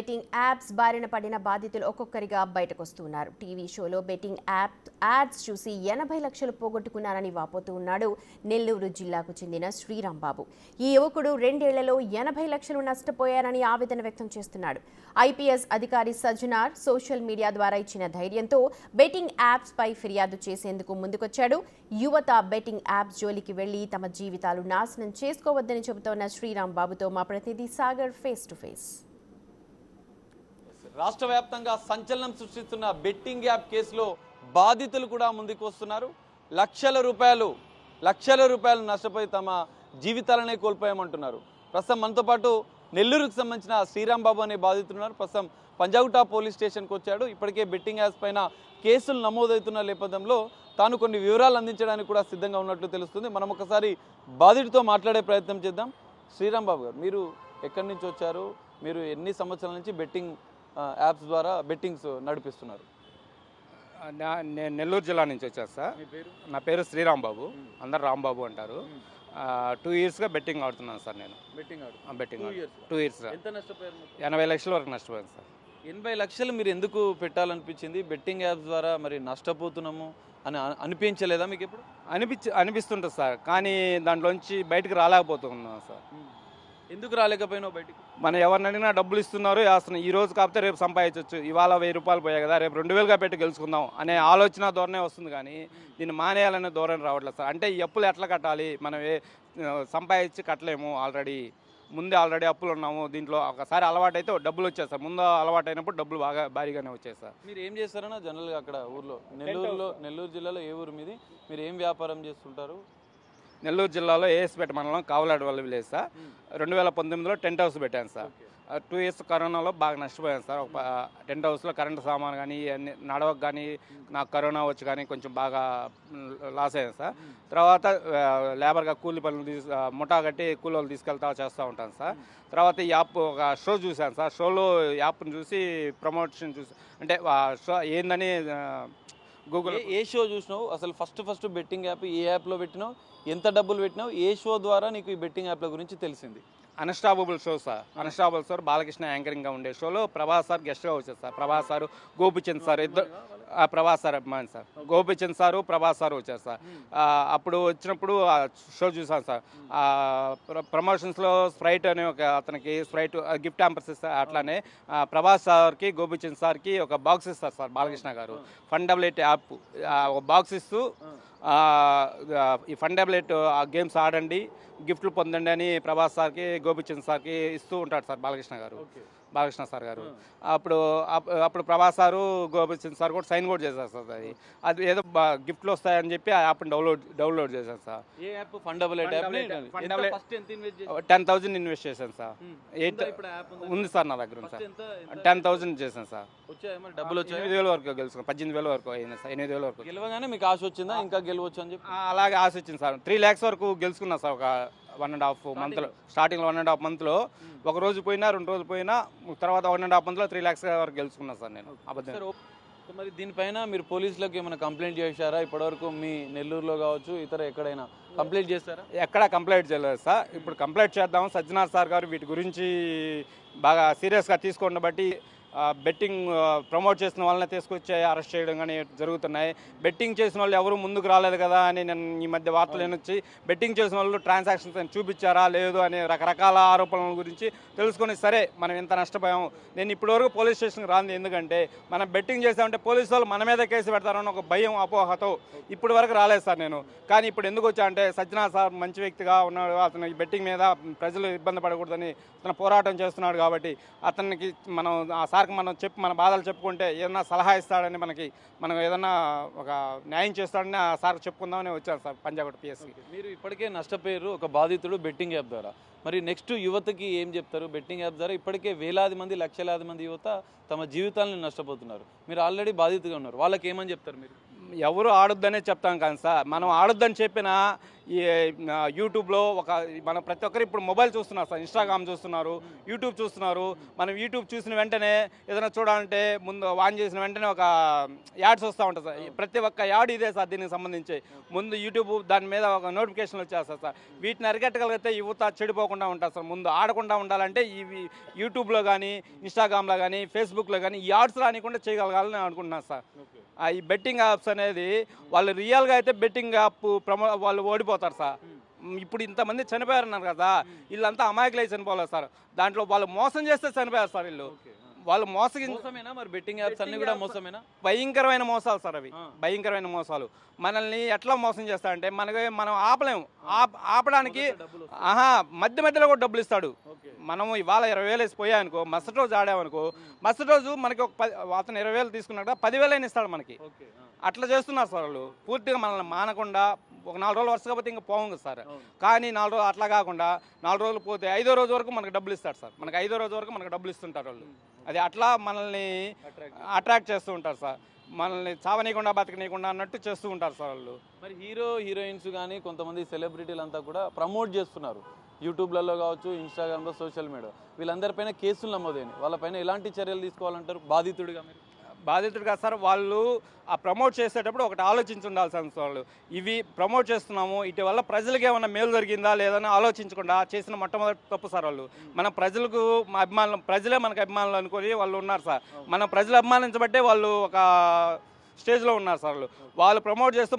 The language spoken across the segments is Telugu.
బెట్టింగ్ యాప్స్ బారిన పడిన బాధితులు ఒక్కొక్కరిగా బయటకొస్తున్నారు. టీవీ షోలో బెట్టింగ్ యాడ్స్ చూసి 80 లక్షలు పోగొట్టుకున్నారని వాపోతూ ఉన్నాడు నెల్లూరు జిల్లాకు చెందిన శ్రీరాంబాబు. ఈ యువకుడు 2 ఏళ్లలో 80 లక్షలు నష్టపోయారని ఆవేదన వ్యక్తం చేస్తున్నాడు. ఐపీఎస్ అధికారి సజ్జనార్ సోషల్ మీడియా ద్వారా ఇచ్చిన ధైర్యంతో బెట్టింగ్ యాప్స్ పై ఫిర్యాదు చేసేందుకు ముందుకొచ్చాడు. యువత బెట్టింగ్ యాప్స్ జోలికి వెళ్లి తమ జీవితాలు నాశనం చేసుకోవద్దని చెబుతోన్న శ్రీరాంబాబుతో మా ప్రతినిధి సాగర్ ఫేస్ టు ఫేస్. రాష్ట్ర వ్యాప్తంగా సంచలనం సృష్టిస్తున్న బెట్టింగ్ యాప్ కేసులో బాధితులు కూడా ముందుకు వస్తున్నారు. లక్షల రూపాయలు నష్టపోయి తమ జీవితాలనే కోల్పోయామంటున్నారు. ప్రస్తుతం మనతో పాటు నెల్లూరుకు సంబంధించిన శ్రీరాంబాబు అనే బాధితులు ఉన్నారు. ప్రస్తుతం పంజాగుట్ట పోలీస్ స్టేషన్కి వచ్చాడు. ఇప్పటికే బెట్టింగ్ యాప్స్ పైన కేసులు నమోదవుతున్న నేపథ్యంలో తాను కొన్ని వివరాలు అందించడానికి కూడా సిద్ధంగా ఉన్నట్లు తెలుస్తుంది. మనం ఒకసారి బాధితుడితో మాట్లాడే ప్రయత్నం చేద్దాం. శ్రీరాంబాబు గారు, మీరు ఎక్కడి నుంచి వచ్చారు? మీరు ఎన్ని సంవత్సరాల నుంచి బెట్టింగ్ యాప్స్ ద్వారా బెట్టింగ్స్ నడిపిస్తున్నారు? నేను నెల్లూరు జిల్లా నుంచి వచ్చాను సార్. నా పేరు శ్రీరాంబాబు, అందరు రాంబాబు అంటారు. 2 ఇయర్స్గా బెట్టింగ్ ఆడుతున్నాను సార్. నేను బెట్టింగ్ 2 ఇయర్స్. ఎంత నష్టపోయారు? 80 లక్షల వరకు నష్టపోయాను సార్. 80 లక్షలు మీరు ఎందుకు పెట్టాలనిపించింది? బెట్టింగ్ యాప్స్ ద్వారా మరి నష్టపోతున్నాము అని అనిపించలేదా మీకు? ఎప్పుడు అనిపిస్తుంటుంది సార్, కానీ దాంట్లోంచి బయటకు రాలేకపోతున్నాం సార్. ఎందుకు రాలేకపోయినావు బయటికి? మనం ఎవరిని అడిగినా డబ్బులు ఇస్తున్నారు, వేస్తున్నాం. ఈ రోజు కాకపోతే రేపు సంపాదించవచ్చు. ఇవాళ 1000 రూపాయలు పోయాయి కదా, రేపు 2000గా పెట్టి గెలుచుకుందాం అనే ఆలోచన ధోరణే వస్తుంది, కానీ దీన్ని మానేయాలనే ధోరణి రావట్లేదు సార్. అంటే ఈ అప్పులు ఎట్లా కట్టాలి? మనం సంపాదించి కట్టలేము. ఆల్రెడీ అప్పులు ఉన్నాము. దీంట్లో ఒకసారి అలవాటు అయితే డబ్బులు వచ్చాయి సార్. ముందు అలవాటు అయినప్పుడు డబ్బులు బాగా భారీగానే వచ్చాయి సార్. మీరు ఏం చేస్తారన్నా జనరల్గా అక్కడ ఊర్లో? నెల్లూరు జిల్లాలో ఏ ఊరు మీది? మీరు ఏం వ్యాపారం చేస్తుంటారు? నెల్లూరు జిల్లాలో ఏఎస్పేట మండలం కావలాడు వల్ల విలేజ్ సార్. 2019లో టెంట్ హౌస్ పెట్టాను సార్. 2 ఇయర్స్ కరోనాలో బాగా నష్టపోయాను సార్. టెంట్ హౌస్లో కరెంటు సామాను కానీ అన్ని నడవకు కానీ నాకు కరోనా వచ్చి కానీ కొంచెం బాగా లాస్ అయ్యాను సార్. తర్వాత లేబర్గా కూలి పనులు ముఠా కట్టి కూలీలు తీసుకెళ్తా చేస్తూ ఉంటాను సార్. తర్వాత ఈ యాప్ ఒక షో చూశాను సార్. షోలో యాప్ని చూసి ప్రమోషన్ చూసి, అంటే షో ఏందని గూగుల్. ఏ షో చూసినావు అసలు? ఫస్ట్ బెట్టింగ్ యాప్ ఏ యాప్లో పెట్టినావు? ఎంత డబ్బులు పెట్టినావు? ఏ షో ద్వారా నీకు ఈ బెట్టింగ్ యాప్ల గురించి తెలిసింది? Unstoppable show sir. Unstoppable sir Balakrishna యాంకరింగ్గా ఉండే షోలో ప్రభాస్ సార్ గెస్ట్గా వచ్చారు sir. Prabhas sir, Gopichand sir, ఇద్దరు. ప్రభాస్ సార్ అభిమాని sir. Gopichand sir, Prabhas sir వచ్చారు సార్. అప్పుడు వచ్చినప్పుడు షో చూసాను సార్. ప్రమోషన్స్లో స్ప్రైట్ అనే ఒక అతనికి స్ప్రైట్ గిఫ్ట్ హ్యాంపర్స్ ఇస్తారు. అట్లానే ప్రభాస్ సార్కి, గోపిచంద్ సార్కి ఒక బాక్స్ ఇస్తారు సార్ బాలకృష్ణ గారు. ఫండబులేట్ యాప్ ఒక బాక్స్ ఇస్తూ ఈ ఫండబులేట్ గేమ్స్ ఆడండి, గిఫ్ట్లు పొందండి అని ప్రభాస్ సార్కి, గోపిచంద్ సార్కి ఇస్తూ ఉంటాడు సార్ బాలకృష్ణ సార్ గారు. అప్పుడు ప్రభాస్ సారు, గోపిచంద్ సార్ కూడా సైన్ కూడా చేశారు సార్. అది ఏదో గిఫ్ట్లు వస్తాయని చెప్పి ఆ యాప్ని డౌన్లోడ్ చేశాను సార్. ఏ యాప్? ఫండబులేట్ యాప్. 10,000 ఇన్వెస్ట్ చేశాను సార్. 8 ఉంది సార్ నా దగ్గర ఉంది సార్. 10,000 చేశాను సార్. డబ్బులు వచ్చాయి? 8,000 వరకు గెలుచుకున్నాను. 18,000 వరకు అయింది సార్. 8,000 వరకు గెలవగానే మీకు ఆశ వచ్చిందా ఇంకా గెలవచ్చు అని చెప్పి? అలాగే ఆశ వచ్చింది సార్. 3 lakhs వరకు గెలుచుకున్నా సార్. ఒక 1.5 monthలో, స్టార్టింగ్లో 1.5 monthలో ఒక రోజు పోయినా 2 రోజులు పోయినా, తర్వాత 1.5 monthలో 3 lakhs వరకు గెలుచుకున్నా సార్ నేను. అబద్ధం. మరి దీనిపైన మీరు పోలీసులకు ఏమైనా కంప్లైంట్ చేశారా? ఇప్పటివరకు మీ నెల్లూరులో కావచ్చు, ఇతర ఎక్కడైనా కంప్లైంట్ చేస్తారా? ఎక్కడా కంప్లైంట్ చేయలేదు సార్. ఇప్పుడు కంప్లైంట్ చేద్దాం. సజ్జనార్ సార్ గారు వీటి గురించి బాగా సీరియస్గా తీసుకోండి బట్టి బెట్టింగ్ ప్రమోట్ చేసిన వాళ్ళని తీసుకొచ్చి అరెస్ట్ చేయడం కానీ జరుగుతున్నాయి. బెట్టింగ్ చేసిన వాళ్ళు ఎవరు ముందుకు రాలేదు కదా అని నేను ఈ మధ్య వార్తలు వచ్చి బెట్టింగ్ చేసిన వాళ్ళు ట్రాన్సాక్షన్స్ చూపించారా లేదు అనే రకరకాల ఆరోపణల గురించి తెలుసుకొని, సరే మనం ఎంత నష్టపోయాము. నేను ఇప్పటివరకు పోలీస్ స్టేషన్కి రాంది ఎందుకంటే మనం బెట్టింగ్ చేసామంటే పోలీసు వాళ్ళు మన మీద కేసు పెడతారని ఒక భయం, అపోహతో ఇప్పటి వరకు రాలేదు సార్ నేను. కానీ ఇప్పుడు ఎందుకు వచ్చా అంటే సజ్జనార్ సార్ మంచి వ్యక్తిగా ఉన్నాడు. అతను ఈ బెట్టింగ్ మీద ప్రజలు ఇబ్బంది పడకూడదని అతను పోరాటం చేస్తున్నాడు కాబట్టి అతనికి మనం సార్కి మన బాధలు చెప్పుకుంటే ఏదన్నా సలహా ఇస్తాడని, మనం ఏదన్నా ఒక న్యాయం చేస్తాడని ఆ సార్ చెప్పుకుందామని వచ్చారు సార్ పంజాగుట్ట పిఎస్కి. మీరు ఇప్పటికే నష్టపోయారు ఒక బాధితుడు బెట్టింగ్ యాప్ ద్వారా. మరి నెక్స్ట్ యువతకి ఏం చెప్తారు? బెట్టింగ్ యాప్ ద్వారా ఇప్పటికే వేలాది మంది, లక్షలాది మంది యువత తమ జీవితాలను నష్టపోతున్నారు. మీరు ఆల్రెడీ బాధితుగా ఉన్నారు, వాళ్ళకి ఏమని చెప్తారు మీరు? ఎవరు ఆడొద్దనే చెప్తాం కానీ సార్, మనం ఆడొద్దని చెప్పినా ఈ యూట్యూబ్లో మన ప్రతి ఒక్కరు ఇప్పుడు మొబైల్ చూస్తున్నారు సార్, ఇన్స్టాగ్రామ్ చూస్తున్నారు, యూట్యూబ్ చూస్తున్నారు. మనం యూట్యూబ్ చూసిన వెంటనే ఏదైనా చూడాలంటే ముందు ఆన్ చేసిన వెంటనే ఒక యాడ్స్ వస్తూ ఉంటుంది సార్. ప్రతి ఒక్క యాడ్ ఇదే సార్ దీనికి సంబంధించి. ముందు యూట్యూబ్ దాని మీద ఒక నోటిఫికేషన్ వచ్చేస్తారు సార్. వీటిని అరికట్టగలిగితే యువత చెడిపోకుండా ఉంటారు సార్. ముందు ఆడకుండా ఉండాలంటే ఇవి యూట్యూబ్లో కానీ, ఇన్స్టాగ్రామ్లో కానీ, ఫేస్బుక్లో కానీ ఈ యాడ్స్ రానికుండా చేయగలగాలని నేను అనుకుంటున్నాను సార్. ఈ బెట్టింగ్ యాప్స్ అనేది వాళ్ళు రియల్గా అయితే బెట్టింగ్ యాప్ వాళ్ళు ఓడిపోతారు సార్. ఇప్పుడు ఇంతమంది చనిపోయారన్నారు కదా, వీళ్ళంతా అమాయకులై చనిపోలేదు సార్. దాంట్లో వాళ్ళు మోసం చేస్తే చనిపోయారు సార్. వాళ్ళు మోసమేనా మరి బెట్టింగ్ యాప్స్ అన్ని కూడా మోసమేనా? భయంకరమైన మోసాలు సార్ అవి. భయంకరమైన మోసాలు మనల్ని ఎట్లా మోసం చేస్తాడంటే మనం ఆపలేము. ఆపడానికి మధ్యలో కూడా డబ్బులు ఇస్తాడు. మనము ఇవాళ 20,000 వేసి పోయానుకో, మరుసటి రోజు ఆడామనుకో, మరుసటి రోజు మనకి అతను 20,000 తీసుకున్నాక 10,000 ఇస్తాడు మనకి. అట్లా చేస్తున్నారు సార్ వాళ్ళు. పూర్తిగా మనల్ని మానకుండా ఒక 4 రోజులు వరుస కాబట్టి ఇంకా పోవం కదా సార్. కానీ 4 రోజులు అట్లా కాకుండా 4 రోజులు పోతే 5వ రోజు వరకు మనకు డబ్బులు ఇస్తాడు సార్. మనకు 5వ రోజు వరకు మనకు డబ్బులు ఇస్తుంటారు వాళ్ళు. అది అట్లా మనల్ని అట్రాక్ట్ చేస్తూ ఉంటారు సార్. మనల్ని చావనీయకుండా బతకనీయకుండా అన్నట్టు చేస్తూ ఉంటారు సార్ వాళ్ళు. మరి హీరోయిన్స్ కానీ కొంతమంది సెలబ్రిటీలు అంతా కూడా ప్రమోట్ చేస్తున్నారు యూట్యూబ్లలో కావచ్చు, ఇన్స్టాగ్రామ్లో, సోషల్ మీడియా. వీళ్ళందరిపైన కేసులు నమోదైనాయి. వాళ్ళపైన ఎలాంటి చర్యలు తీసుకోవాలంటారు బాధితుడిగా మీరు? బాధితుడిగా సార్ వాళ్ళు ఆ ప్రమోట్ చేసేటప్పుడు ఒకటి ఆలోచించి ఉండాల్సిన వాళ్ళు. ఇవి ప్రమోట్ చేస్తున్నాము, ఇటు వల్ల ప్రజలకు ఏమైనా మేలు జరిగిందా లేదని ఆలోచించకుండా చేసిన మొట్టమొదటి తప్పు సార్ వాళ్ళు. మన ప్రజలకు అభిమానులు, ప్రజలే మనకు అభిమానులు అనుకొని వాళ్ళు ఉన్నారు సార్. మన ప్రజలు అభిమానించబట్టే వాళ్ళు ఒక స్టేజ్లో ఉన్నారు సార్. వాళ్ళు ప్రమోట్ చేస్తూ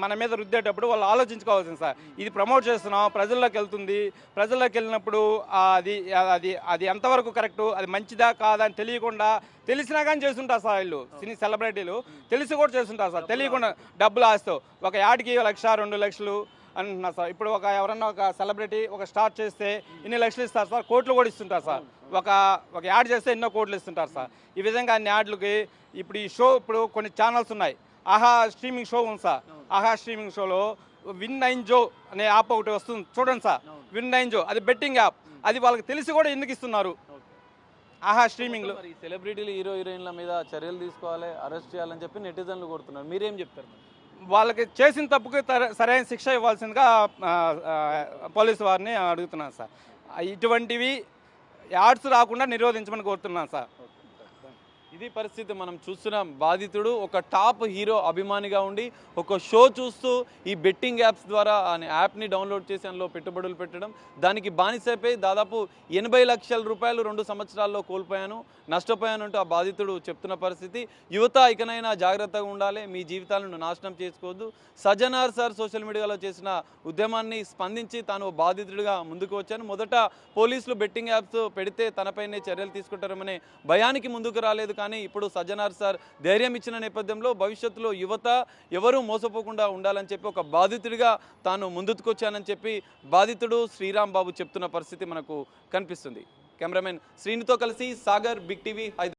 మన మీద రుద్దేటప్పుడు వాళ్ళు ఆలోచించుకోవాల్సింది సార్. ఇది ప్రమోట్ చేస్తున్నాం, ప్రజల్లోకి వెళ్తుంది, ప్రజల్లోకి వెళ్ళినప్పుడు అది అది అది ఎంతవరకు కరెక్టు, అది మంచిదా కాదా అని తెలియకుండా, తెలిసినా కానీ చేస్తుంటారు సార్ వీళ్ళు. సినీ సెలబ్రిటీలు తెలిసి కూడా చేస్తుంటారు సార్. తెలియకుండా డబ్బులు ఆస్తూ ఒక యాడ్కి 1,00,000 2 లక్షలు అంటున్నారు సార్. ఇప్పుడు ఎవరన్నా ఒక సెలబ్రిటీ ఒక స్టార్ట్ చేస్తే ఇన్ని లక్షలు ఇస్తారు సార్, కోట్లు కూడా ఇస్తుంటారు సార్. ఒక యాడ్ చేస్తే ఎన్నో కోట్లు ఇస్తుంటారు సార్. ఈ విధంగా అన్ని యాడ్లకి ఇప్పుడు ఈ షో, ఇప్పుడు కొన్ని ఛానల్స్ ఉన్నాయి, ఆహా స్ట్రీమింగ్ షో ఉంది సార్. ఆహా స్ట్రీమింగ్ షోలో విన్9జో అనే యాప్ ఒకటి వస్తుంది చూడండి సార్. విన్9జో అది బెట్టింగ్ యాప్. అది వాళ్ళకి తెలిసి కూడా ఎందుకు ఇస్తున్నారు? ఆహా స్ట్రీమింగ్ లో సెలబ్రిటీలు, హీరోయిన్ల మీద చర్యలు తీసుకోవాలి, అరెస్ట్ చేయాలని చెప్పి నెటిజన్లు కోరుతున్నారు. మీరేం చెప్తారు? వాళ్ళకి చేసిన తప్పుకి సరైన శిక్ష ఇవ్వాల్సిందిగా పోలీసు వారిని అడుగుతున్నాను సార్. ఇటువంటివి యాడ్స్ రాకుండా నిరోధించమని కోరుతున్నాను సార్. ఇది పరిస్థితి. మనం చూస్తున్నాం, బాధితుడు ఒక టాప్ హీరో అభిమానిగా ఉండి ఒక షో చూస్తూ ఈ బెట్టింగ్ యాప్స్ ద్వారా ఆ యాప్ని డౌన్లోడ్ చేసి అందులో పెట్టుబడులు పెట్టడం, దానికి బానిసైపోయి దాదాపు 80 లక్షల రూపాయలు 2 సంవత్సరాల్లో కోల్పోయాను, నష్టపోయానంటూ ఆ బాధితుడు చెప్తున్న పరిస్థితి. యువత ఇకనైనా జాగ్రత్తగా ఉండాలి, మీ జీవితాలను నాశనం చేసుకోవద్దు. సజ్జనార్ సార్ సోషల్ మీడియాలో చేసిన ఉద్యమాన్ని స్పందించి తాను బాధితుడిగా ముందుకు వచ్చాను. మొదట పోలీసులు బెట్టింగ్ యాప్స్ పెడితే తనపైనే చర్యలు తీసుకుంటారనే భయానికి ముందుకు రాలేదు. కానీ ఇప్పుడు సజ్జనార్ సార్ ధైర్యం ఇచ్చిన నేపథ్యంలో భవిష్యత్తులో యువత ఎవరూ మోసపోకుండా ఉండాలని చెప్పి ఒక బాధితుడిగా తాను ముందుకొచ్చానని చెప్పి బాధితుడు శ్రీరామ్ బాబు చెప్తున్న పరిస్థితి మనకు కనిపిస్తుంది. కెమెరామెన్ శ్రీనితో కలిసి సాగర్, బిగ్ టీవీ, హైదరాబాద్.